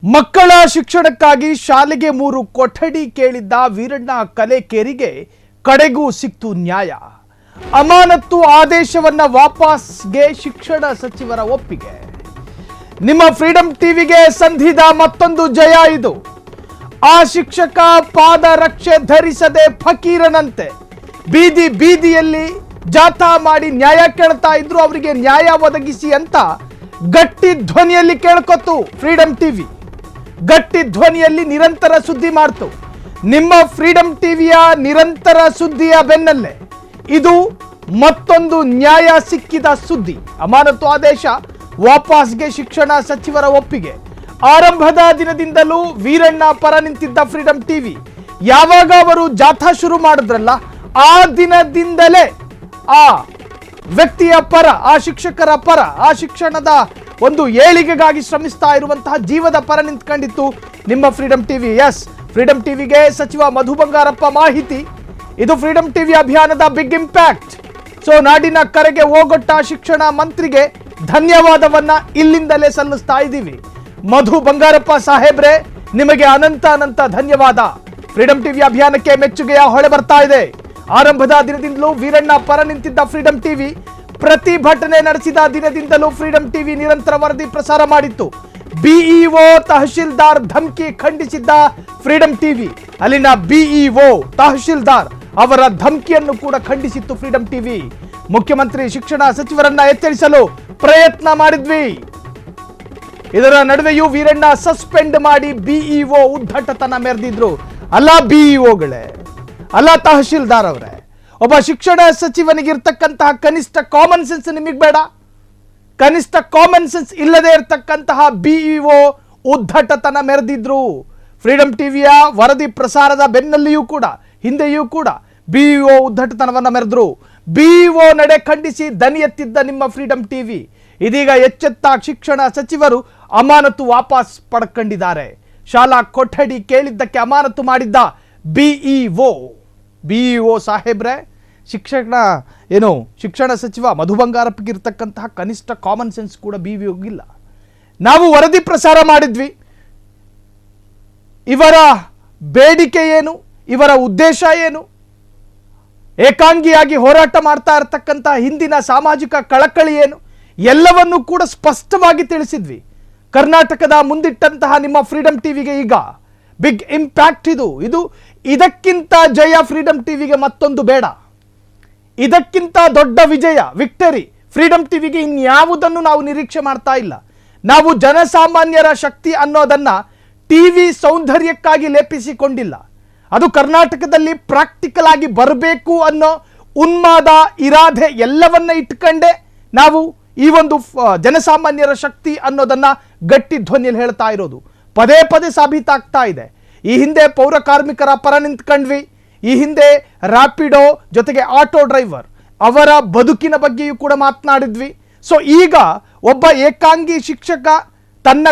ಮಕ್ಕಳ ಶಿಕ್ಷಣಕ್ಕಾಗಿ ಶಾಲೆಗೆ 3 ಕೊಠಡಿ ಕೇಳಿದ್ದ ವೀರಣ್ಣ ಕಲೇಕೇರಿಗೆ ಕಡೆಗೂ ಸಿಕ್ತು ನ್ಯಾಯ. ಅಮಾನತ್ತು ಆದೇಶವನ್ನ ವಾಪಸ್ಗೆ ಶಿಕ್ಷಣ ಸಚಿವರ ಒಪ್ಪಿಗೆ. ನಿಮ್ಮ ಫ್ರೀಡಂ ಟಿವಿಗೆ ಸಂಧಿದ ಮತ್ತೊಂದು ಜಯ ಇದು. ಆ ಶಿಕ್ಷಕ ಪಾದರಕ್ಷೆ ಧರಿಸದೆ ಫಕೀರನಂತೆ ಬೀದಿಯಲ್ಲಿ ಜಾಥಾ ಮಾಡಿ ನ್ಯಾಯ ಕೇಳ್ತಾ ಇದ್ರು. ಅವರಿಗೆ ನ್ಯಾಯ ಒದಗಿಸಿ ಅಂತ ಗಟ್ಟಿ ಧ್ವನಿಯಲ್ಲಿ ಕೇಳ್ಕೊತು ಫ್ರೀಡಂ ಟಿವಿ. ಗಟ್ಟಿ ಧ್ವನಿಯಲ್ಲಿ ನಿರಂತರ ಸುದ್ದಿ ಮಾಡ್ತು. ನಿಮ್ಮ ಫ್ರೀಡಂ ಟಿವಿಯ ನಿರಂತರ ಸುದ್ದಿಯ ಬೆನ್ನಲ್ಲೇ ಇದು ಮತ್ತೊಂದು ನ್ಯಾಯ ಸಿಕ್ಕಿದ ಸುದ್ದಿ. ಅಮಾನತು ಆದೇಶ ವಾಪಸ್ಗೆ ಶಿಕ್ಷಣ ಸಚಿವರ ಒಪ್ಪಿಗೆ. ಆರಂಭದ ದಿನದಿಂದಲೂ ವೀರಣ್ಣ ಪರ ನಿಂತಿದ್ದ ಫ್ರೀಡಂ ಟಿವಿ ಯಾವಾಗ ಅವರು ಜಾಥಾ ಶುರು ಮಾಡಿದ್ರಲ್ಲ ಆ ದಿನದಿಂದಲೇ ಆ ವ್ಯಕ್ತಿಯ ಪರ, ಆ ಶಿಕ್ಷಕರ ಪರ, ಆ ಶಿಕ್ಷಣದ ಒಂದು ಏಳಿಗೆಗಾಗಿ ಶ್ರಮಿಸ್ತಾ ಇರುವಂತಹ ಜೀವದ ಪರ ನಿಂತ್ಕೊಂಡಿತ್ತು ನಿಮ್ಮ ಫ್ರೀಡಂ ಟಿವಿ. ಎಸ್, ಫ್ರೀಡಂ ಟಿವಿಗೆ ಸಚಿವ ಮಧು ಬಂಗಾರಪ್ಪ ಮಾಹಿತಿ. ಇದು ಫ್ರೀಡಂ ಟಿವಿ ಅಭಿಯಾನದ ಬಿಗ್ ಇಂಪ್ಯಾಕ್ಟ್. ಸೊ ನಾಡಿನ ಕರೆಗೆ ಓಗೊಟ್ಟ ಶಿಕ್ಷಣ ಮಂತ್ರಿಗೆ ಧನ್ಯವಾದವನ್ನ ಇಲ್ಲಿಂದಲೇ ಸಲ್ಲಿಸ್ತಾ ಇದ್ದೀವಿ. ಮಧು ಬಂಗಾರಪ್ಪ ಸಾಹೇಬ್ರೆ, ನಿಮಗೆ ಅನಂತ ಧನ್ಯವಾದ. ಫ್ರೀಡಂ ಟಿವಿ ಅಭಿಯಾನಕ್ಕೆ ಮೆಚ್ಚುಗೆಯ ಹೊಳೆ ಬರ್ತಾ ಇದೆ. ಆರಂಭದ ದಿನದಿಂದಲೂ ವೀರಣ್ಣ ಪರ ನಿಂತಿದ್ದ ಫ್ರೀಡಂ ಟಿವಿ ಪ್ರತಿಭಟನೆ ನಡೆಸಿದ ದಿನದಿಂದಲೂ ಫ್ರೀಡಂ ಟಿವಿ ನಿರಂತರ ವರದಿ ಪ್ರಸಾರ ಮಾಡಿತ್ತು. ಬಿಇಒ ತಹಶೀಲ್ದಾರ್ ಧಮಕಿ ಖಂಡಿಸಿದ್ದ ಫ್ರೀಡಂ ಟಿವಿ ಅಲ್ಲಿನ ಬಿಇಒ ತಹಶೀಲ್ದಾರ್ ಅವರ ಧಮಕಿಯನ್ನು ಕೂಡ ಖಂಡಿಸಿತ್ತು ಫ್ರೀಡಂ ಟಿವಿ. ಮುಖ್ಯಮಂತ್ರಿ ಶಿಕ್ಷಣ ಸಚಿವರನ್ನ ಎಚ್ಚರಿಸಲು ಪ್ರಯತ್ನ ಮಾಡಿದ್ವಿ. ಇದರ ನಡುವೆಯೂ ವೀರಣ್ಣ ಸಸ್ಪೆಂಡ್ ಮಾಡಿ ಬಿಇಒ ಉದ್ದಟತನ ಮೆರೆದಿದ್ರು. ಅಲ್ಲ ಬಿಇಒಗಳೇ, ಅಲ್ಲ ತಹಶೀಲ್ದಾರ್ ಅವರೇ, ಒಬ್ಬ ಶಿಕ್ಷಣ ಸಚಿವನಿಗಿರ್ತಕ್ಕಂತಹ ಕನಿಷ್ಠ ಕಾಮನ್ ಸೆನ್ಸ್ ನಿಮಗೆ ಬೇಡ? ಕನಿಷ್ಠ ಕಾಮನ್ ಸೆನ್ಸ್ ಇಲ್ಲದೆ ಇರತಕ್ಕಂತಹ ಬಿಇಒ ಉದ್ದಟತನ ಮೆರೆದಿದ್ರು. ಫ್ರೀಡಂ ಟಿವಿಯ ವರದಿ ಪ್ರಸಾರದ ಬೆನ್ನಲ್ಲಿಯೂ ಕೂಡ, ಹಿಂದೆಯೂ ಕೂಡ ಬಿಇಒ ಉದ್ದಟತನವನ್ನ ಮೆರೆದ್ರು. ಬಿಇಒ ನಡೆ ಖಂಡಿಸಿ ದನಿ ಎತ್ತಿದ್ದ ನಿಮ್ಮ ಫ್ರೀಡಂ ಟಿವಿ ಇದೀಗ ಎಚ್ಚೆತ್ತ ಶಿಕ್ಷಣ ಸಚಿವರು ಅಮಾನತು ವಾಪಸ್ ಪಡ್ಕೊಂಡಿದ್ದಾರೆ. ಶಾಲಾ ಕೊಠಡಿ ಕೇಳಿದ್ದಕ್ಕೆ ಅಮಾನತು ಮಾಡಿದ್ದ ಬಿಇಒ ಸಾಹೇಬ್ರೆ, ಶಿಕ್ಷಣ ಸಚಿವ ಮಧು ಬಂಗಾರಪ್ಪಗೆ ಇರತಕ್ಕಂತಹ ಕನಿಷ್ಠ ಕಾಮನ್ ಸೆನ್ಸ್ ಕೂಡ ಬಿಇಒಗಿಲ್ಲ. ನಾವು ವರದಿ ಪ್ರಸಾರ ಮಾಡಿದ್ವಿ. ಇವರ ಬೇಡಿಕೆ ಏನು, ಇವರ ಉದ್ದೇಶ ಏನು, ಏಕಾಂಗಿಯಾಗಿ ಹೋರಾಟ ಮಾಡ್ತಾ ಇರತಕ್ಕಂತಹ ಹಿಂದಿನ ಸಾಮಾಜಿಕ ಕಳಕಳಿ ಏನು, ಎಲ್ಲವನ್ನೂ ಕೂಡ ಸ್ಪಷ್ಟವಾಗಿ ತಿಳಿಸಿದ್ವಿ. ಕರ್ನಾಟಕದ ಮುಂದಿಟ್ಟಂತಹ ನಿಮ್ಮ ಫ್ರೀಡಂ ಟಿವಿಗೆ ಈಗ ಬಿಗ್ ಇಂಪ್ಯಾಕ್ಟ್. ಇದು ಇದಕ್ಕಿಂತ ಜಯ ಫ್ರೀಡಂ ಟಿವಿಗೆ ಮತ್ತೊಂದು ಬೇಡ. ಇದಕ್ಕಿಂತ ದೊಡ್ಡ ವಿಜಯ, ವಿಕ್ಟರಿ ಫ್ರೀಡಂ ಟಿವಿಗೆ ಇನ್ಯಾವುದನ್ನು ನಾವು ನಿರೀಕ್ಷೆ ಮಾಡ್ತಾ ಇಲ್ಲ. ನಾವು ಜನಸಾಮಾನ್ಯರ ಶಕ್ತಿ ಅನ್ನೋದನ್ನ ಟಿವಿ ಸೌಂದರ್ಯಕ್ಕಾಗಿ ಲೇಪಿಸಿಕೊಂಡಿಲ್ಲ. ಅದು ಕರ್ನಾಟಕದಲ್ಲಿ ಪ್ರಾಕ್ಟಿಕಲ್ ಆಗಿ ಬರಬೇಕು ಅನ್ನೋ ಉನ್ಮಾದ, ಇರಾದೆ ಎಲ್ಲವನ್ನ ಇಟ್ಕೊಂಡೆ ನಾವು ಈ ಒಂದು ಜನಸಾಮಾನ್ಯರ ಶಕ್ತಿ ಅನ್ನೋದನ್ನ ಗಟ್ಟಿ ಧ್ವನಿಯಲ್ಲಿ ಹೇಳ್ತಾ ಇರೋದು. ಪದೇ ಸಾಬೀತಾಗ್ತಾ ಇದೆ. ಈ ಹಿಂದೆ ಪೌರ ಕಾರ್ಮಿಕರ ಪರ ನಿಂತ್ಕೊಂಡ್ವಿ. ಈ ಹಿಂದೆ ರ್ಯಾಪಿಡೋ ಜೊತೆಗೆ ಆಟೋ ಡ್ರೈವರ್ ಅವರ ಬದುಕಿನ ಬಗ್ಗೆಯೂ ಕೂಡ ಮಾತನಾಡಿದ್ವಿ. ಸೊ ಈಗ ಒಬ್ಬ ಏಕಾಂಗಿ ಶಿಕ್ಷಕ ತನ್ನ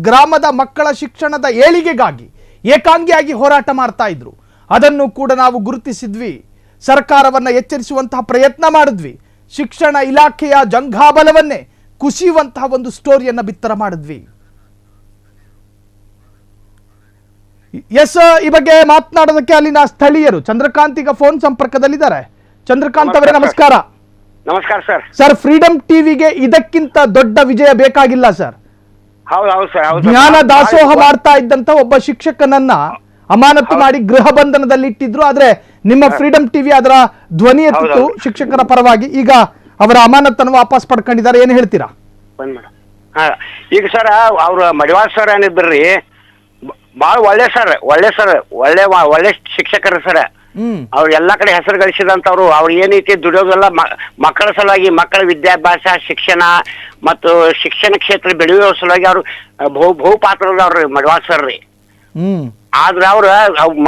ಗ್ರಾಮದ ಮಕ್ಕಳ ಶಿಕ್ಷಣದ ಏಳಿಗೆಗಾಗಿ ಏಕಾಂಗಿಯಾಗಿ ಹೋರಾಟ ಮಾಡ್ತಾ ಇದ್ರು. ಅದನ್ನು ಕೂಡ ನಾವು ಗುರುತಿಸಿದ್ವಿ. ಸರ್ಕಾರವನ್ನ ಎಚ್ಚರಿಸುವಂತಹ ಪ್ರಯತ್ನ ಮಾಡಿದ್ವಿ. ಶಿಕ್ಷಣ ಇಲಾಖೆಯ ಜಂಘಾಬಲವನ್ನೇ ಕುಸಿಯುವಂತಹ ಒಂದು ಸ್ಟೋರಿಯನ್ನ ಬಿತ್ತರ ಮಾಡಿದ್ವಿ. ಎಸ್, ಈ ಬಗ್ಗೆ ಮಾತನಾಡೋದಕ್ಕೆ ಅಲ್ಲಿನ ಸ್ಥಳೀಯರು ಚಂದ್ರಕಾಂತ್ ಈಗ ಫೋನ್ ಸಂಪರ್ಕದಲ್ಲಿದ್ದಾರೆ. ಚಂದ್ರಕಾಂತ್ ಅವರೇ ನಮಸ್ಕಾರ. ನಮಸ್ಕಾರ ಸರ್. ಸರ್, ಫ್ರೀಡಂ ಟಿವಿಗೆ ಇದಕ್ಕಿಂತ ದೊಡ್ಡ ವಿಜಯ ಬೇಕಾಗಿಲ್ಲ ಸರ್. ಹೌದು ಸರ್. ಜ್ಞಾನ ದಾಸೋಹ ಮಾಡ್ತಾ ಇದ್ದಂತ ಒಬ್ಬ ಶಿಕ್ಷಕನನ್ನ ಅಮಾನತು ಮಾಡಿ ಗೃಹ ಬಂಧನದಲ್ಲಿ ಇಟ್ಟಿದ್ರು. ಆದ್ರೆ ನಿಮ್ಮ ಫ್ರೀಡಂ ಟಿವಿ ಅದರ ಧ್ವನಿ ಎತ್ತಿತ್ತು ಶಿಕ್ಷಕರ ಪರವಾಗಿ. ಈಗ ಅವರ ಅಮಾನತನ್ನು ವಾಪಸ್ ಪಡ್ಕೊಂಡಿದ್ದಾರೆ. ಏನ್ ಹೇಳ್ತೀರಾ? ಈಗ ಸರ್, ಅವ್ರ ಮಡಿವಾಳ್ ಸರ್ ಏನಿದ್ರಿ, ಬಾಳ ಒಳ್ಳೆ ಶಿಕ್ಷಕರು ಸರ್. ಅವ್ರು ಎಲ್ಲಾ ಕಡೆ ಹೆಸರು ಗಳಿಸಿದಂತವ್ರು. ಅವ್ರು ಏನೈತಿ ದುಡಿಯೋದೆಲ್ಲ ಮಕ್ಕಳ ಸಲುವಾಗಿ, ಮಕ್ಕಳ ವಿದ್ಯಾಭ್ಯಾಸ, ಶಿಕ್ಷಣ ಮತ್ತು ಶಿಕ್ಷಣ ಕ್ಷೇತ್ರ ಬೆಳೆಯುವ ಸಲುವಾಗಿ ಅವ್ರು ಬಹುಪಾತ್ರದವ್ರು ಮಡಿವಾಳ್ ಸರ್ ರೀ. ಆದ್ರ ಅವ್ರ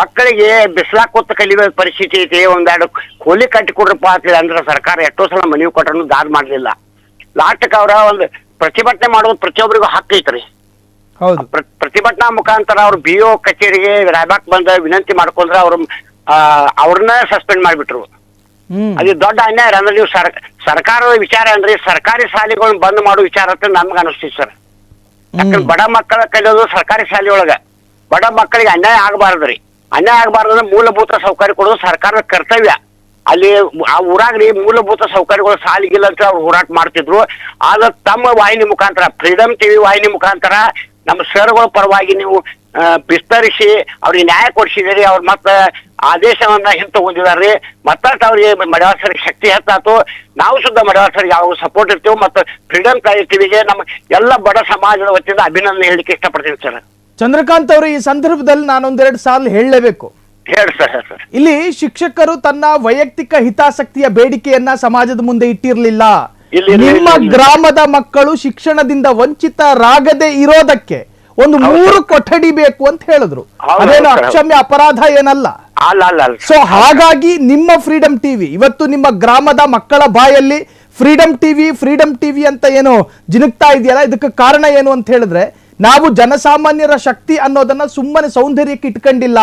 ಮಕ್ಕಳಿಗೆ ಬಿಸಿಲಾಗ ಕೂತ ಕಲಿಯೋ ಪರಿಸ್ಥಿತಿ ಐತಿ. ಒಂದೆರಡು ಕೂಲಿ ಕಟ್ಟಿ ಕೊಡ್ರಪ್ಪ ಅಂತೇಳಿ ಅಂದ್ರೆ ಸರ್ಕಾರ ಎಷ್ಟೋ ಸಲ ಮನವಿ ಕೊಟ್ಟರು ದಾದ್ ಮಾಡ್ಲಿಲ್ಲ. ಲಾಸ್ಟಕ್ ಅವ್ರ ಒಂದು ಪ್ರತಿಭಟನೆ ಮಾಡೋದು ಪ್ರತಿಯೊಬ್ಬರಿಗೂ ಹಕ್ಕು ಐತ್ರಿ. ಪ್ರತಿಭಟನಾ ಮುಖಾಂತರ ಅವ್ರು ಬಿಒ ಕಚೇರಿಗೆ ರಾಯಬಾಗ್ ಬಂದ ವಿನಂತಿ ಮಾಡ್ಕೊಂಡ್ರೆ ಅವ್ರನ್ನ ಸಸ್ಪೆಂಡ್ ಮಾಡಿಬಿಟ್ರು. ಅದು ದೊಡ್ಡ ಅನ್ಯಾಯ. ಅಂದ್ರೆ ನೀವು ಸರ್ಕಾರದ ವಿಚಾರ ಅಂದ್ರೆ ಸರ್ಕಾರಿ ಶಾಲೆಗಳನ್ನ ಬಂದ್ ಮಾಡೋ ವಿಚಾರ ಅಂತ ನಮ್ಗೆ ಅನಿಸ್ತೀವಿ ಸರ್. ಯಾಕಂದ್ರೆ ಬಡ ಮಕ್ಕಳ ಕಲಿಯೋದು ಸರ್ಕಾರಿ ಶಾಲೆ ಒಳಗ ಬಡ ಮಕ್ಕಳಿಗೆ ಅನ್ಯಾಯ ಆಗಬಾರ್ದ್ರಿ. ಅನ್ಯಾಯ ಆಗಬಾರ್ದಂದ್ರೆ ಮೂಲಭೂತ ಸೌಕರ್ಯ ಕೊಡೋದು ಸರ್ಕಾರದ ಕರ್ತವ್ಯ. ಅಲ್ಲಿ ಆ ಊರಾಗ್ರಿ ಮೂಲಭೂತ ಸೌಕರ್ಯಗಳು ಸಾಲಿಗಿಲ್ಲ ಅಂತ ಅವ್ರು ಹೋರಾಟ ಮಾಡ್ತಿದ್ರು. ಆದ್ರೆ ತಮ್ಮ ವಾಹಿನಿ ಮುಖಾಂತರ ಫ್ರೀಡಮ್ ಟಿವಿ ವಾಹಿನಿ ಮುಖಾಂತರ ನಮ್ಮ ಸರ್ಗಳ ಪರವಾಗಿ ನೀವು ವಿಸ್ತರಿಸಿ ಅವ್ರಿಗೆ ನ್ಯಾಯ ಕೊಡಿಸಿದಿರಿ. ಅವ್ರ ಮತ್ತ ಆದೇಶವನ್ನ ಹಿಂತಗೊಂಡಿದಾರ್ರಿ. ಮತ್ತಷ್ಟು ಅವ್ರಿಗೆ ಮಡಿವಾಳಸರಿಗೆ ಶಕ್ತಿ ಹೆಚ್ಚಾತು. ನಾವು ಸುದ್ದ ಮಡಿವಾಳಸರಿಗೆ ಯಾವಾಗ ಸಪೋರ್ಟ್ ಇರ್ತೀವಿ. ಮತ್ತು ಫ್ರೀಡಮ್ ಟಿವಿಗೆ ನಮ್ಮ ಎಲ್ಲ ಬಡ ಸಮಾಜದ ವತಿಯಿಂದ ಅಭಿನಂದನೆ ಹೇಳಲಿಕ್ಕೆ ಇಷ್ಟಪಡ್ತೀನಿ ಸರ್. ಚಂದ್ರಕಾಂತ್ ಅವರು, ಈ ಸಂದರ್ಭದಲ್ಲಿ ನಾನೊಂದೆರಡು ಸಾಲ ಹೇಳಲೇಬೇಕು. ಹೇಳಿ ಸರ್. ಇಲ್ಲಿ ಶಿಕ್ಷಕರು ತನ್ನ ವೈಯಕ್ತಿಕ ಹಿತಾಸಕ್ತಿಯ ಬೇಡಿಕೆಯನ್ನ ಸಮಾಜದ ಮುಂದೆ ಇಟ್ಟಿರಲಿಲ್ಲ. ನಿಮ್ಮ ಗ್ರಾಮದ ಮಕ್ಕಳು ಶಿಕ್ಷಣದಿಂದ ವಂಚಿತರಾಗದೆ ಇರೋದಕ್ಕೆ ಒಂದು 3 ಕೊಠಡಿ ಬೇಕು ಅಂತ ಹೇಳಿದ್ರು. ಅದೇನು ಅಕ್ಷಮ್ಯ ಅಪರಾಧ ಏನಲ್ಲ. ಸೊ ಹಾಗಾಗಿ ನಿಮ್ಮ ಫ್ರೀಡಮ್ ಟಿವಿ ಇವತ್ತು ನಿಮ್ಮ ಗ್ರಾಮದ ಮಕ್ಕಳ ಬಾಯಲ್ಲಿ ಫ್ರೀಡಮ್ ಟಿವಿ ಅಂತ ಏನು ಜಿನುಗ್ತಾ ಇದೆಯಲ್ಲ, ಇದಕ್ಕೆ ಕಾರಣ ಏನು ಅಂತ ಹೇಳಿದ್ರೆ ನಾವು ಜನಸಾಮಾನ್ಯರ ಶಕ್ತಿ ಅನ್ನೋದನ್ನ ಸುಮ್ಮನೆ ಸೌಂದರ್ಯಕ್ಕೆ ಇಟ್ಕೊಂಡಿಲ್ಲ.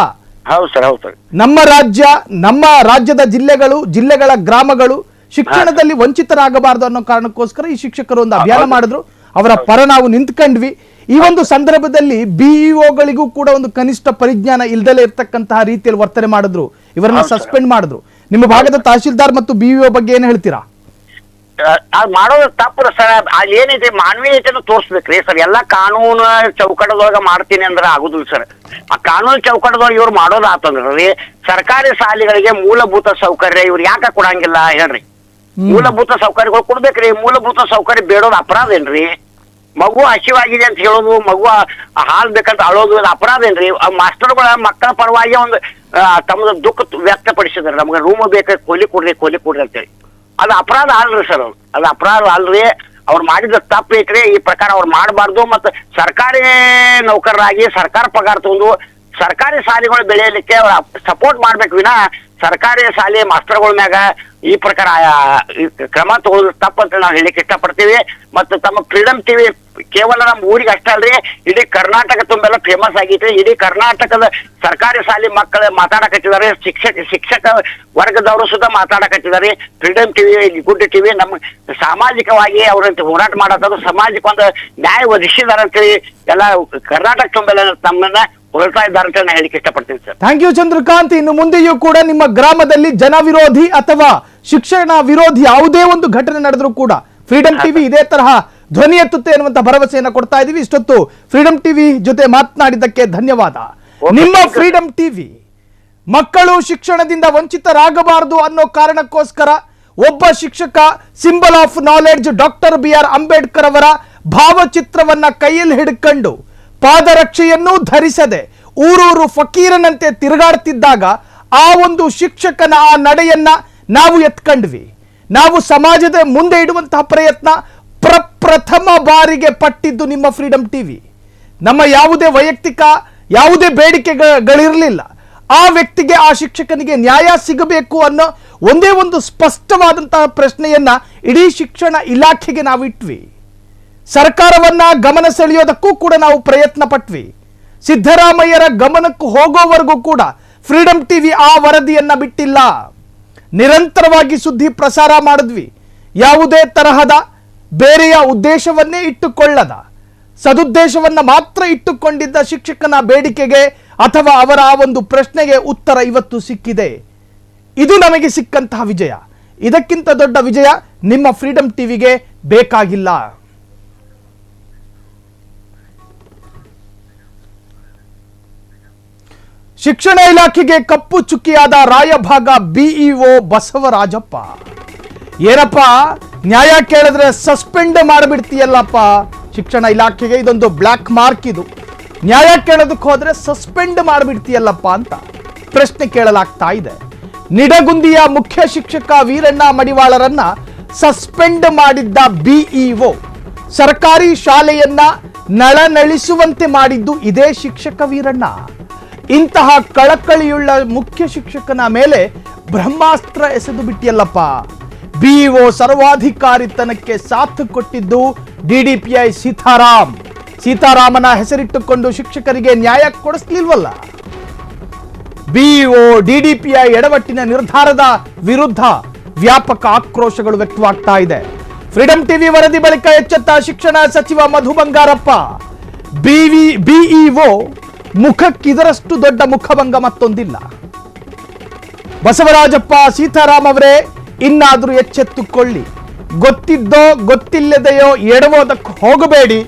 ನಮ್ಮ ರಾಜ್ಯದ ಜಿಲ್ಲೆಗಳ ಗ್ರಾಮಗಳು ಶಿಕ್ಷಣದಲ್ಲಿ ವಂಚಿತರಾಗಬಾರದು ಅನ್ನೋ ಕಾರಣಕ್ಕೋಸ್ಕರ ಈ ಶಿಕ್ಷಕರು ಒಂದು ಅಭಿಯಾನ ಮಾಡಿದ್ರು. ಅವರ ಪರ ನಾವು ನಿಂತ್ಕೊಂಡ್ವಿ. ಈ ಒಂದು ಸಂದರ್ಭದಲ್ಲಿ ಬಿಇಒಗಳಿಗೂ ಕೂಡ ಒಂದು ಕನಿಷ್ಠ ಪರಿಜ್ಞಾನ ಇಲ್ದಲೇ ಇರ್ತಕ್ಕಂತಹ ರೀತಿಯಲ್ಲಿ ವರ್ತನೆ ಮಾಡಿದ್ರು. ಇವರನ್ನ ಸಸ್ಪೆಂಡ್ ಮಾಡಿದ್ರು. ನಿಮ್ಮ ಭಾಗದ ತಹಶೀಲ್ದಾರ್ ಮತ್ತು ಬಿಇಒ ಬಗ್ಗೆ ಏನ್ ಹೇಳ್ತೀರಾ? ಮಾಡೋದು ತಪ್ಪು ಸರ್. ಅಲ್ಲಿ ಏನಿದೆ ಮಾನವೀಯತೆಯನ್ನು ತೋರಿಸ್ಬೇಕ್ರಿ ಸರ್. ಎಲ್ಲ ಕಾನೂನು ಚೌಕಟದೊಳಗ ಮಾಡ್ತೀನಿ ಅಂದ್ರೆ ಆಗುದಿಲ್ಲ ಸರ್. ಆ ಕಾನೂನು ಚೌಕಟದೊಳಗೆ ಇವ್ರು ಮಾಡೋದು ಆತಂದ್ರಿ ಸರ್ಕಾರಿ ಶಾಲೆಗಳಿಗೆ ಮೂಲಭೂತ ಸೌಕರ್ಯ ಇವ್ರು ಯಾಕೆ ಕೊಡಂಗಿಲ್ಲ ಹೇಳ್ರಿ? ಮೂಲಭೂತ ಸೌಕರ್ಯಗಳು ಕೊಡ್ಬೇಕ್ರಿ. ಮೂಲಭೂತ ಸೌಕರ್ಯ ಬೇಡೋದು ಅಪರಾಧ ಏನ್ರಿ? ಮಗು ಹಸಿವಾಗಿದೆ ಅಂತ ಹೇಳೋದು, ಮಗು ಹಾಲ್ ಬೇಕಂತ ಅಳೋದು ಅಪರಾಧ ಏನ್ರಿ? ಮಾಸ್ಟರ್ಗಳ ಮಕ್ಕಳ ಪರವಾಗಿ ಒಂದು ತಮ್ಮ ದುಃಖ ವ್ಯಕ್ತಪಡಿಸಿದಾರೆ. ನಮ್ಗೆ ರೂಮ್ ಬೇಕು, ಕೊಲಿ ಕೊಡ್ರಿ ಅಂತೇಳಿ. ಅದು ಅಪರಾಧ ಅಲ್ರಿ ಸರ್. ಅದು ಅಪರಾಧ ಅಲ್ರಿ. ಅವ್ರು ಮಾಡಿದ ತಪ್ಪು ಐತ್ರಿ. ಈ ಪ್ರಕಾರ ಅವ್ರು ಮಾಡಬಾರ್ದು. ಮತ್ತು ಸರ್ಕಾರಿ ನೌಕರರಾಗಿ ಸರ್ಕಾರ ಪಗಾರ ತಗೊಂಡು ಸರ್ಕಾರಿ ಶಾಲೆಗಳು ಬೆಳೆಯಲಿಕ್ಕೆ ಸಪೋರ್ಟ್ ಮಾಡ್ಬೇಕು ವಿನ ಸರ್ಕಾರಿ ಶಾಲೆ ಮಾಸ್ಟರ್ಗಳ ಮ್ಯಾಗ ಈ ಪ್ರಕಾರ ಕ್ರಮ ತಗೊಳ್ಳೋದು ತಪ್ಪಂತ ನಾವು ಹೇಳಿಕ್ಕೆ ಇಷ್ಟಪಡ್ತೀವಿ. ಮತ್ತು ತಮ್ಮ ಫ್ರೀಡಮ್ ಟಿವಿ ಕೇವಲ ನಮ್ಮ ಊರಿಗೆ ಅಷ್ಟೇ ಅಲ್ರಿ, ಇಡೀ ಕರ್ನಾಟಕ ತುಂಬೆಲ್ಲ ಫೇಮಸ್ ಆಗೈತಿ. ಇಡೀ ಕರ್ನಾಟಕದ ಸರ್ಕಾರಿ ಶಾಲೆ ಮಕ್ಕಳು ಮಾತಾಡಕತ್ತಿದ್ದಾರೆ. ಶಿಕ್ಷಕ ವರ್ಗದವರು ಸುದ್ದ ಮಾತಾಡಕತ್ತಿದ್ದಾರೆ. ಫ್ರೀಡಮ್ ಟಿವಿ, ಗುಡ್ ಟಿವಿ ನಮ್ಮ ಸಾಮಾಜಿಕವಾಗಿ ಅವ್ರಂತ ಹೋರಾಟ ಮಾಡತ್ತದು ಸಮಾಜಕ್ಕೆ ಒಂದು ನ್ಯಾಯ ಒದಗಿಸಿದಾರೆ ಅಂತೇಳಿ ಎಲ್ಲ ಕರ್ನಾಟಕ ತುಂಬೆಲ್ಲ ತಮ್ಮನ್ನ ಹೊರಡ್ತಾ ಇದ್ದಾರೆ ಅಂತ ನಾನು ಹೇಳಿಕ್ಕೆ ಇಷ್ಟಪಡ್ತೀನಿ ಸರ್. Thank you Chandrakant. ಇನ್ನು ಮುಂದೆಯೂ ಕೂಡ ನಿಮ್ಮ ಗ್ರಾಮದಲ್ಲಿ ಜನ ವಿರೋಧಿ ಅಥವಾ ಶಿಕ್ಷಣ ವಿರೋಧಿ ಯಾವುದೇ ಒಂದು ಘಟನೆ ನಡೆದರೂ ಕೂಡ ಫ್ರೀಡಮ್ ಟಿವಿ ಇದೇ ತರಹ ಧ್ವನಿ ಎತ್ತುತ್ತೆ ಅನ್ನುವಂತ ಭರವಸೆಯನ್ನು ಕೊಡ್ತಾ ಇದೀವಿ. ಇಷ್ಟೊತ್ತು ಫ್ರೀಡಮ್ ಟಿವಿ ಜೊತೆ ಮಾತನಾಡಿದ್ದಕ್ಕೆ ಧನ್ಯವಾದ. ನಿಮ್ಮ ಫ್ರೀಡಮ್ ಟಿವಿ ಮಕ್ಕಳು ಶಿಕ್ಷಣದಿಂದ ವಂಚಿತರಾಗಬಾರದು ಅನ್ನೋ ಕಾರಣಕ್ಕೋಸ್ಕರ ಒಬ್ಬ ಶಿಕ್ಷಕ symbol of knowledge doctor BR Ambedkar ಅವರ ಭಾವಚಿತ್ರವನ್ನ ಕೈಯಲ್ಲಿ ಹಿಡ್ಕೊಂಡು ಪಾದರಕ್ಷೆಯನ್ನೂ ಧರಿಸದೆ ಊರೂರು ಫಕೀರನಂತೆ ತಿರುಗಾಡ್ತಿದ್ದಾಗ ಆ ಒಂದು ಶಿಕ್ಷಕನ ಆ ನಡೆಯನ್ನ ನಾವು ಎತ್ಕೊಂಡ್ವಿ. ನಾವು ಸಮಾಜದ ಮುಂದೆ ಇಡುವಂತಹ ಪ್ರಯತ್ನ ಪ್ರಪ್ರಥಮ ಬಾರಿಗೆ ಪಟ್ಟಿದ್ದು ನಿಮ್ಮ ಫ್ರೀಡಮ್ ಟಿವಿ. ನಮ್ಮ ಯಾವುದೇ ವೈಯಕ್ತಿಕ ಯಾವುದೇ ಬೇಡಿಕೆಗಳಿರಲಿಲ್ಲ. ಆ ವ್ಯಕ್ತಿಗೆ, ಆ ಶಿಕ್ಷಕನಿಗೆ ನ್ಯಾಯ ಸಿಗಬೇಕು ಅನ್ನೋ ಒಂದೇ ಒಂದು ಸ್ಪಷ್ಟವಾದಂತಹ ಪ್ರಶ್ನೆಯನ್ನ ಇಡೀ ಶಿಕ್ಷಣ ಇಲಾಖೆಗೆ ನಾವು ಇಟ್ವಿ. ಸರ್ಕಾರವನ್ನ ಗಮನ ಸೆಳೆಯೋದಕ್ಕೂ ಕೂಡ ನಾವು ಪ್ರಯತ್ನ ಪಟ್ವಿ. ಸಿದ್ದರಾಮಯ್ಯರ ಗಮನಕ್ಕೆ ಹೋಗೋವರೆಗೂ ಕೂಡ ಫ್ರೀಡಮ್ ಟಿವಿ ಆ ವರದಿಯನ್ನ ಬಿಟ್ಟಿಲ್ಲ. ನಿರಂತರವಾಗಿ ಸುದ್ದಿ ಪ್ರಸಾರ ಮಾಡಿದ್ವಿ. ಯಾವುದೇ ತರಹದ ಬೇರೆಯ ಉದ್ದೇಶವನ್ನೇ ಇಟ್ಟುಕೊಳ್ಳದ, ಸದುದ್ದೇಶವನ್ನ ಮಾತ್ರ ಇಟ್ಟುಕೊಂಡಿದ್ದ ಶಿಕ್ಷಕನ ಬೇಡಿಕೆಗೆ ಅಥವಾ ಅವರ ಆ ಒಂದು ಪ್ರಶ್ನೆಗೆ ಉತ್ತರ ಇವತ್ತು ಸಿಕ್ಕಿದೆ. ಇದು ನಮಗೆ ಸಿಕ್ಕಂತಹ ವಿಜಯ. ಇದಕ್ಕಿಂತ ದೊಡ್ಡ ವಿಜಯ ನಿಮ್ಮ ಫ್ರೀಡಮ್ ಟಿವಿಗೆ ಬೇಕಾಗಿಲ್ಲ. ಶಿಕ್ಷಣ ಇಲಾಖೆಗೆ ಕಪ್ಪು ಚುಕ್ಕಿಯಾದ ರಾಯಭಾಗ ಬಿಇಒ ಬಸವರಾಜಪ್ಪ. ಏನಪ್ಪ, ನ್ಯಾಯ ಕೇಳಿದ್ರೆ ಸಸ್ಪೆಂಡ್ ಮಾಡಿಬಿಡ್ತೀಯಲ್ಲಪ್ಪ. ಶಿಕ್ಷಣ ಇಲಾಖೆಗೆ ಇದೊಂದು ಬ್ಲ್ಯಾಕ್ ಮಾರ್ಕ್. ಇದು ನ್ಯಾಯ ಕೇಳೋದಕ್ಕೆ ಹೋದ್ರೆ ಸಸ್ಪೆಂಡ್ ಮಾಡಿಬಿಡ್ತೀಯಲ್ಲಪ್ಪ ಅಂತ ಪ್ರಶ್ನೆ ಕೇಳಲಾಗ್ತಾ ಇದೆ. ನಿಡಗುಂದಿಯ ಮುಖ್ಯ ಶಿಕ್ಷಕ ವೀರಣ್ಣ ಮಡಿವಾಳರನ್ನ ಸಸ್ಪೆಂಡ್ ಮಾಡಿದ್ದ ಬಿಇಒ ಸರ್ಕಾರಿ ಶಾಲೆಯನ್ನ ನಳನಳಿಸುವಂತೆ ಮಾಡಿದ್ದು ಇದೇ ಶಿಕ್ಷಕ ವೀರಣ್ಣ. ಇಂತಹ ಕಳಕಳಿಯುಳ್ಳ ಮುಖ್ಯ ಶಿಕ್ಷಕನ ಮೇಲೆ ಬ್ರಹ್ಮಾಸ್ತ್ರ ಎಸೆದು ಬಿಟ್ಟಿಯಲ್ಲಪ್ಪ. ಬಿಇಒ ಸರ್ವಾಧಿಕಾರಿತನಕ್ಕೆ ಸಾಥ್ ಕೊಟ್ಟಿದ್ದು ಡಿಡಿಪಿಐ ಸೀತಾರಾಮನ ಹೆಸರಿಟ್ಟುಕೊಂಡು ಶಿಕ್ಷಕರಿಗೆ ನ್ಯಾಯ ಕೊಡಿಸ್ಲಿಲ್ವಲ್ಲ. ಬಿಇಒ ಡಿಡಿಪಿಐ ಎಡವಟ್ಟಿನ ನಿರ್ಧಾರದ ವಿರುದ್ಧ ವ್ಯಾಪಕ ಆಕ್ರೋಶಗಳು ವ್ಯಕ್ತವಾಗ್ತಾ ಇದೆ. ಫ್ರೀಡಮ್ ಟಿವಿ ವರದಿ ಬಳಿಕ ಎಚ್ಚೆತ್ತ ಶಿಕ್ಷಣ ಸಚಿವ ಮಧು ಬಂಗಾರಪ್ಪ ಬಿಇಒ ಮುಖಕ್ಕಿದರಷ್ಟು ದೊಡ್ಡ ಮುಖಭಂಗ ಮತ್ತೊಂದಿಲ್ಲ. ಬಸವರಾಜಪ್ಪ ಸೀತಾರಾಮ್ ಅವರೇ, ಇನ್ನಾದರೂ ಎಚ್ಚೆತ್ತುಕೊಳ್ಳಿ. ಗೊತ್ತಿದ್ದೋ ಗೊತ್ತಿಲ್ಲದೆಯೋ ಎಡವೋದಕ್ಕೆ ಹೋಗಬೇಡಿ.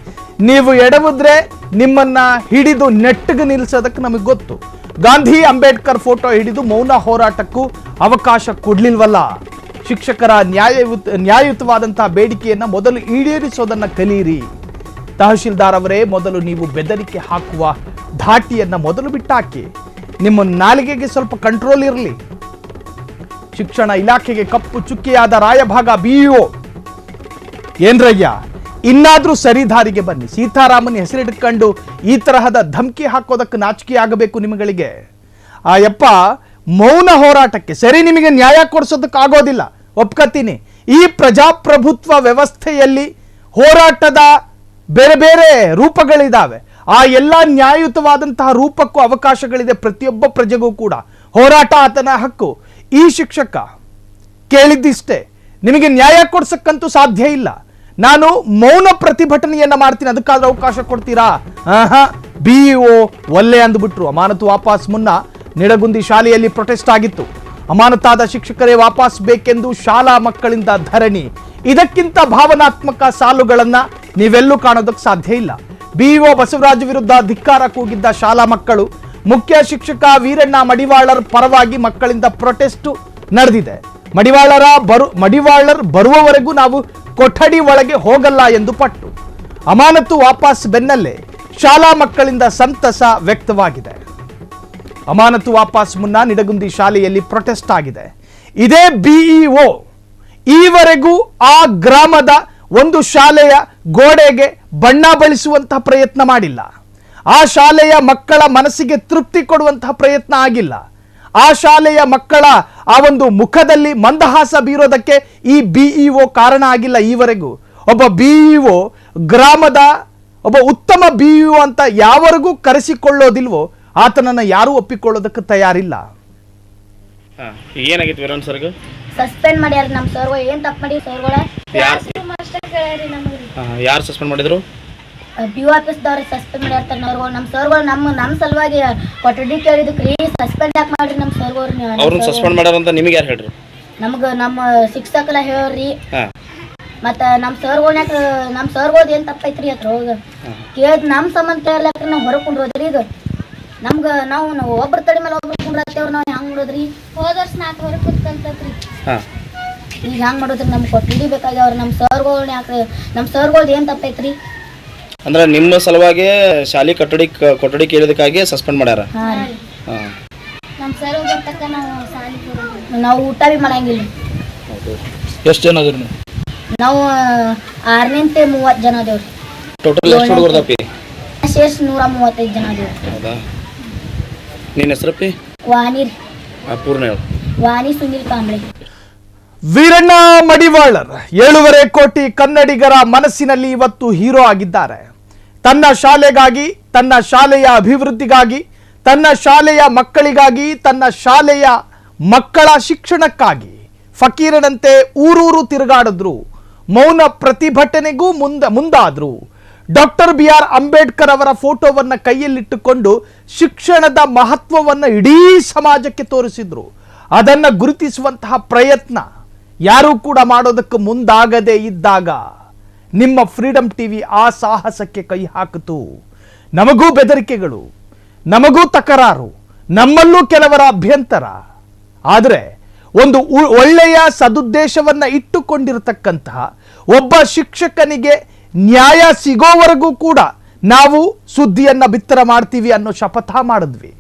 ನೀವು ಎಡವಿದ್ರೆ ನಿಮ್ಮನ್ನ ಹಿಡಿದು ನೆಟ್ಟಗೆ ನಿಲ್ಲಿಸೋದಕ್ಕೆ ನಮಗೆ ಗೊತ್ತು. ಗಾಂಧಿ ಅಂಬೇಡ್ಕರ್ ಫೋಟೋ ಹಿಡಿದು ಮೌನ ಹೋರಾಟಕ್ಕೂ ಅವಕಾಶ ಕೊಡ್ಲಿಲ್ವಲ್ಲ. ಶಿಕ್ಷಕರ ನ್ಯಾಯಯುತವಾದಂತಹ ಬೇಡಿಕೆಯನ್ನ ಮೊದಲು ಈಡೇರಿಸೋದನ್ನ ಕಲಿಯಿರಿ. ತಹಶೀಲ್ದಾರ್ ಅವರೇ, ಮೊದಲು ನೀವು ಬೆದರಿಕೆ ಹಾಕುವ ಧಾಟಿಯನ್ನ ಮೊದಲು ಬಿಟ್ಟಾಕಿ. ನಿಮ್ಮ ನಾಲಿಗೆಗೆ ಸ್ವಲ್ಪ ಕಂಟ್ರೋಲ್ ಇರಲಿ. ಶಿಕ್ಷಣ ಇಲಾಖೆಗೆ ಕಪ್ಪು ಚುಕ್ಕಿಯಾದ ರಾಯಭಾಗ ಬಿಇಒ ಏನ್ರಯ್ಯ, ಇನ್ನಾದ್ರೂ ಸರಿದಾರಿಗೆ ಬನ್ನಿ. ಸೀತಾರಾಮನ್ ಹೆಸರಿಟ್ಕೊಂಡು ಈ ತರಹದ ಧಮಕಿ ಹಾಕೋದಕ್ಕೆ ನಾಚಿಕೆ ಆಗಬೇಕು ನಿಮಗೆ. ಆ ಯಪ್ಪ, ಮೌನ ಹೋರಾಟಕ್ಕೆ ಸರಿ, ನಿಮಗೆ ನ್ಯಾಯ ಕೊಡಿಸೋದಕ್ಕೆ ಆಗೋದಿಲ್ಲ, ಒಪ್ಕತ್ತೀನಿ. ಈ ಪ್ರಜಾಪ್ರಭುತ್ವ ವ್ಯವಸ್ಥೆಯಲ್ಲಿ ಹೋರಾಟದ ಬೇರೆ ಬೇರೆ ರೂಪಗಳಿದ್ದಾವೆ. ಆ ಎಲ್ಲ ನ್ಯಾಯಯುತವಾದಂತಹ ರೂಪಕ್ಕೂ ಅವಕಾಶಗಳಿದೆ ಪ್ರತಿಯೊಬ್ಬ ಪ್ರಜೆಗೂ ಕೂಡ. ಹೋರಾಟ ಆತನ ಹಕ್ಕು. ಈ ಶಿಕ್ಷಕ ಕೇಳಿದ್ದಿಷ್ಟೇ, ನಿಮಗೆ ನ್ಯಾಯ ಕೊಡ್ಸಕ್ಕಂತೂ ಸಾಧ್ಯ ಇಲ್ಲ. ನಾನು ಮೌನ ಪ್ರತಿಭಟನೆಯನ್ನ ಮಾಡ್ತೀನಿ, ಅದಕ್ಕಾದ್ರೂ ಅವಕಾಶ ಕೊಡ್ತೀರಾ? ಬಿಇಒ ಒಲ್ಲೆ ಅಂದ್ಬಿಟ್ರು. ಅಮಾನತು ವಾಪಸ್ ಮುನ್ನ ನಿಡಗುಂದಿ ಶಾಲೆಯಲ್ಲಿ ಪ್ರೊಟೆಸ್ಟ್ ಆಗಿತ್ತು. ಅಮಾನತಾದ ಶಿಕ್ಷಕರೇ ವಾಪಸ್ ಬೇಕೆಂದು ಶಾಲಾ ಮಕ್ಕಳಿಂದ ಧರಣಿ. ಇದಕ್ಕಿಂತ ಭಾವನಾತ್ಮಕ ಸಾಲುಗಳನ್ನ ನೀವೆಲ್ಲೂ ಕಾಣೋದಕ್ಕೆ ಸಾಧ್ಯ ಇಲ್ಲ. ಬಿಇಒ ಬಸವರಾಜ್ ವಿರುದ್ಧ ಧಿಕ್ಕಾರ ಕೂಗಿದ್ದ ಶಾಲಾ ಮಕ್ಕಳು, ಮುಖ್ಯ ಶಿಕ್ಷಕ ವೀರಣ್ಣ ಮಡಿವಾಳರ್ ಪರವಾಗಿ ಮಕ್ಕಳಿಂದ ಪ್ರೊಟೆಸ್ಟ್ ನಡೆದಿದೆ. ಮಡಿವಾಳರ್ ಬರುವವರೆಗೂ ನಾವು ಕೊಠಡಿ ಒಳಗೆ ಹೋಗಲ್ಲ ಎಂದು ಪಟ್ಟು. ಅಮಾನತು ವಾಪಸ್ ಬೆನ್ನಲ್ಲೇ ಶಾಲಾ ಮಕ್ಕಳಿಂದ ಸಂತಸ ವ್ಯಕ್ತವಾಗಿದೆ. ಅಮಾನತು ವಾಪಸ್ ಮುನ್ನ ನಿಡಗುಂದಿ ಶಾಲೆಯಲ್ಲಿ ಪ್ರೊಟೆಸ್ಟ್ ಆಗಿದೆ. ಇದೇ ಬಿಇಒ ಈವರೆಗೂ ಆ ಗ್ರಾಮದ ಒಂದು ಶಾಲೆಯ ಗೋಡೆಗೆ ಬಣ್ಣ ಬಳಿಸುವಂತಹ ಪ್ರಯತ್ನ ಮಾಡಿಲ್ಲ. ಆ ಶಾಲೆಯ ಮಕ್ಕಳ ಮನಸ್ಸಿಗೆ ತೃಪ್ತಿ ಕೊಡುವಂತಹ ಪ್ರಯತ್ನ ಆಗಿಲ್ಲ. ಆ ಶಾಲೆಯ ಮಕ್ಕಳ ಆ ಒಂದು ಮುಖದಲ್ಲಿ ಮಂದಹಾಸ ಬೀರೋದಕ್ಕೆ ಈ ಬಿಇಒ ಕಾರಣ ಆಗಿಲ್ಲ ಈವರೆಗೂ. ಒಬ್ಬ ಬಿಇಒ ಗ್ರಾಮದ ಒಬ್ಬ ಉತ್ತಮ ಬಿಇಒ ಅಂತ ಯಾವರೆಗೂ ಕರೆಸಿಕೊಳ್ಳೋದಿಲ್ವೋ ಆತನನ್ನ ಯಾರೂ ಒಪ್ಪಿಕೊಳ್ಳೋದಕ್ಕೆ ತಯಾರಿಲ್ಲ. ಏನಾಗಿತ್ತು ವೀರಣ್ಣ ಸರ್ಗೆ? ಸಸ್ಪೆಂಡ್ ಮಾಡ್ಯಾರ ನಮ್ಮ ಸರ್ಗಳು. ಏನ್ ತಪ್ಪು ಮಾಡಿ ಸರ್ಗಳ? ಯಾರು ಸಸ್ಪೆಂಡ್ ಮಾಡಿದ್ರು? PO ಆಫೀಸ್ದವ್ರಿಗೆ ಸಸ್ಪೆಂಡ್ ಮಾಡ್ಯಾರ ನಮ್ಮ ಸರ್ಗಳು. ನಮ್ಮ ಸಲುವಾಗಿ ಕೊಠಡಿ ಕೇಳಿದಕ್ರಿ ಸಸ್ಪೆಂಡ್ ಯಾಕೆ ಮಾಡ್ರಿ ನಮ್ಮ ಸರ್ಗಳು? ಅವ್ರನ್ನ ಸಸ್ಪೆಂಡ್ ಮಾಡ್ಯಾರ ಅಂತ ನಿಮಗೆ ಯಾರು ಹೇಳ್ರಿ? ನಮ್ಗೆ ನಮ್ಮ ಶಿಕ್ಷಕಲ್ಲ ಹೇಳ್ರಿ. ಮತ್ತು ನಮ್ಮ ಸರ್ಗಳ್ದು ಏನು ತಪ್ಪೈತ್ರಿ ಅದ್ರ ಹೋಗ ಕೇಳಿದ್ ನಮ್ಮ ಸಂಬಂಧ ಕೇಳಕ್ಕೆ ನಾವು ಹೊರಗೆ ಕುಂಡ್ರೋದ್ರಿ. ಈಗ ನಾವು ಒಬ್ರ ತಡಿ ಮೇಲೆ ಒಬ್ರು ಕುಂಡ್ರತ್ತೇವ್ರಿ. ನಾವು ಹೆಂಗೆ ಮಾಡೋದ್ರಿ? ಹೋದ ವರ್ಷ 4 ಹೊರಗೆ ಕುತ್ಕಂತತ್ರಿ. ಈಗ ಹೆಂಗೆ ಮಾಡೋದ್ರಿ? ನಮ್ಗೆ ಕೊಠಡಿ ಬೇಕಾಗ್ಯಾವ್ರಿ. ನಮ್ಮ ಸರ್ಗಳ್ದು ಏನು ತಪ್ಪೈತ್ರಿ? ಅಂದ್ರೆ ನಿಮ್ಮ ಸಲುವಾಗಿ ಶಾಲೆ ಕೊಠಡಿ ಕೇಳಿದಕ್ಕಾಗಿ ಸಸ್ಪೆಂಡ್ ಮಾಡ್ಯಾರ. ನಮ್ಮ ಸರ್ ನಾವು ಊಟ ಭೀ ಮಾಡಂಗಿಲ್ಲ. ಎಷ್ಟು ಜನ ಅದ್ರಿ? ನಾವು 6ನಿಂದ 30 ಜನ ಅದೇವ್ರಿ. ಟೋಟಲ್ ಎಷ್ಟು ಹುಡುಗರ್ದಪ್ಪಿ? ಸೇರ್ಸಿ 135 ಜನ ಅದೇವ್ರಿ. ಹೌದಾ? ನಿನ್ನ ಹೆಸರಪ್ಪಿ? ವಾಣಿ. ಪೂರ್ಣ ಹೇಳು. ವಾಣಿ ಸುನೀಲ್ ಕಾಂಬ್ಳೆ. ವೀರಣ್ಣ ಮಡಿವಾಳರ್ 7.5 ಕೋಟಿ ಕನ್ನಡಿಗರ ಮನಸ್ಸಿನಲ್ಲಿ ಇವತ್ತು ಹೀರೋ ಆಗಿದ್ದಾರೆ. ತನ್ನ ಶಾಲೆಗಾಗಿ, ತನ್ನ ಶಾಲೆಯ ಅಭಿವೃದ್ಧಿಗಾಗಿ, ತನ್ನ ಶಾಲೆಯ ಮಕ್ಕಳಿಗಾಗಿ, ತನ್ನ ಶಾಲೆಯ ಮಕ್ಕಳ ಶಿಕ್ಷಣಕ್ಕಾಗಿ ಫಕೀರನಂತೆ ಊರೂರು ತಿರುಗಾಡಿದ್ರು. ಮೌನ ಪ್ರತಿಭಟನೆಗೂ ಮುಂದಾದ್ರು. ಡಾಕ್ಟರ್ BR ಅಂಬೇಡ್ಕರ್ ಅವರ ಫೋಟೋವನ್ನ ಕೈಯಲ್ಲಿಟ್ಟುಕೊಂಡು ಶಿಕ್ಷಣದ ಮಹತ್ವವನ್ನು ಇಡೀ ಸಮಾಜಕ್ಕೆ ತೋರಿಸಿದ್ರು. ಅದನ್ನ ಗುರುತಿಸುವಂತಹ ಪ್ರಯತ್ನ ಯಾರೂ ಕೂಡ ಮಾಡೋದಕ್ಕೆ ಮುಂದಾಗದೇ ಇದ್ದಾಗ ನಿಮ್ಮ ಫ್ರೀಡಂ ಟಿವಿ ಆ ಸಾಹಸಕ್ಕೆ ಕೈ ಹಾಕಿತು. ನಮಗೂ ಬೆದರಿಕೆಗಳು, ನಮಗೂ ತಕರಾರು, ನಮ್ಮಲ್ಲೂ ಕೆಲವರ ಅಭ್ಯಂತರ. ಆದರೆ ಒಂದು ಒಳ್ಳೆಯ ಸದುದ್ದೇಶವನ್ನ ಇಟ್ಟುಕೊಂಡಿರತಕ್ಕಂತಹ ಒಬ್ಬ ಶಿಕ್ಷಕನಿಗೆ ನ್ಯಾಯ ಸಿಗೋವರೆಗೂ ಕೂಡ ನಾವು ಸುದ್ದಿಯನ್ನ ಬಿತ್ತರ ಮಾಡ್ತೀವಿ ಅನ್ನೋ ಶಪಥ ಮಾಡಿದ್ವಿ.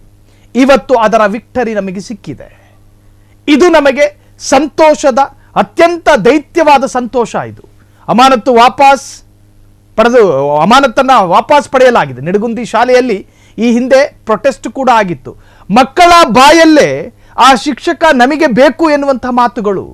ಇವತ್ತು ಅದರ ವಿಕ್ಟರಿ ನಮಗೆ ಸಿಕ್ಕಿದೆ. ಇದು ನಮಗೆ ಸಂತೋಷದ ಅತ್ಯಂತ ದೈತ್ಯವಾದ ಸಂತೋಷ. ಇದು ಅಮಾನತನ್ನ ವಾಪಸ್ ಪಡೆಯಲಾಗಿದೆ. ನಿಡಗುಂದಿ ಶಾಲೆಯಲ್ಲಿ ಈ ಹಿಂದೆ ಪ್ರೊಟೆಸ್ಟ್ ಕೂಡ ಆಗಿತ್ತು. ಮಕ್ಕಳ ಬಾಯಲ್ಲೇ ಆ ಶಿಕ್ಷಕ ನಮಗೆ ಬೇಕು ಎನ್ನುವಂತಹ ಮಾತುಗಳು.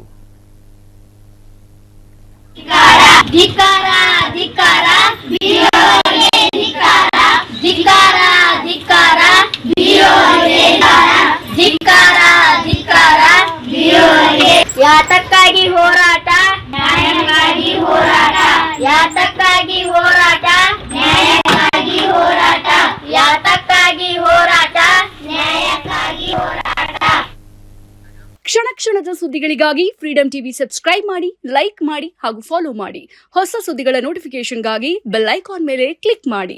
ಯಾತಕ್ಕಾಗಿ ಹೋರಾಟ? ನ್ಯಾಯಕ್ಕಾಗಿ ಹೋರಾಟ. ಯಾತಕ್ಕಾಗಿ ಹೋರಾಟ? ನ್ಯಾಯಕ್ಕಾಗಿ ಹೋರಾಟ. ತಕ್ಷಣದ ಸುದ್ದಿಗಳಿಗಾಗಿ ಫ್ರೀಡಂ ಟಿವಿ ಸಬ್ಸ್ಕ್ರೈಬ್ ಮಾಡಿ, ಲೈಕ್ ಮಾಡಿ ಹಾಗೂ ಫಾಲೋ ಮಾಡಿ. ಹೊಸ ಸುದ್ದಿಗಳ ನೋಟಿಫಿಕೇಶನ್ಗಾಗಿ ಬೆಲ್ ಐಕಾನ್ ಮೇಲೆ ಕ್ಲಿಕ್ ಮಾಡಿ.